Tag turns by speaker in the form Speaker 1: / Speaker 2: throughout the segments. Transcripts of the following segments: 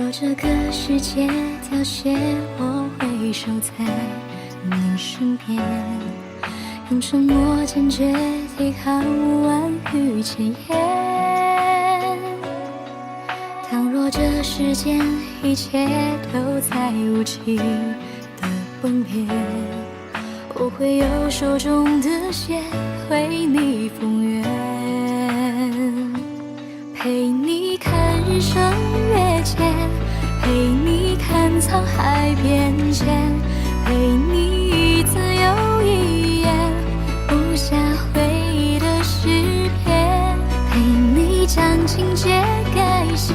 Speaker 1: 若这个世界凋谢，我会守在你身边，用沉默坚决抵抗万语千言。倘若这世间一切都在无情的崩裂，我会用手中的线为你封约，陪你看日升月减，陪你看沧海变迁，陪你一字又一言不下回忆的诗篇，陪你将情节改写，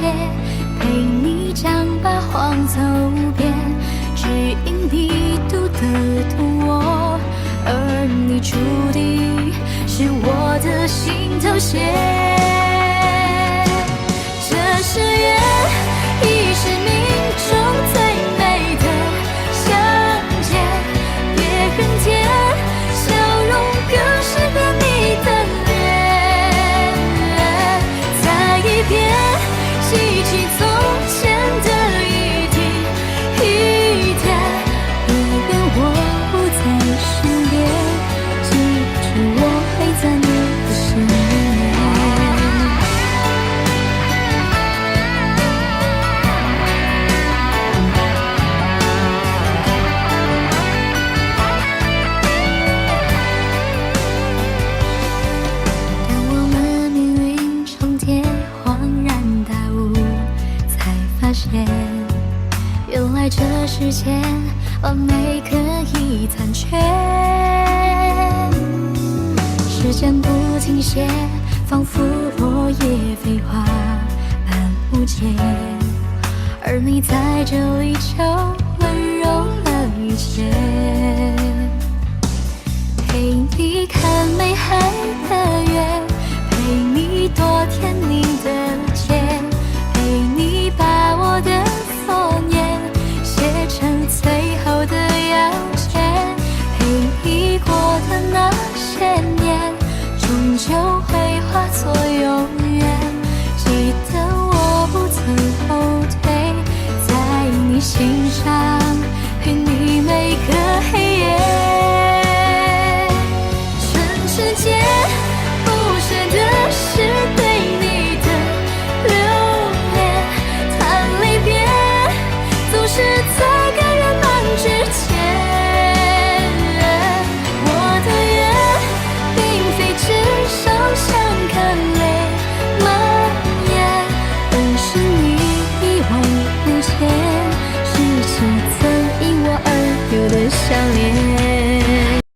Speaker 1: 陪你将八荒走遍，只因你读得懂我，而你注定是我的心头血。这是缘，亦是命中最美的相见，别恨天，笑容更适合你的脸。再一遍，记起从前的一滴一点，不愿我不在身边，记住我会在你的身边。原来这世间完美可以残缺，时间不停歇，仿佛落叶飞花般无解，而你在这里就温柔了一切，陪你看美海的月，陪你多甜蜜的结，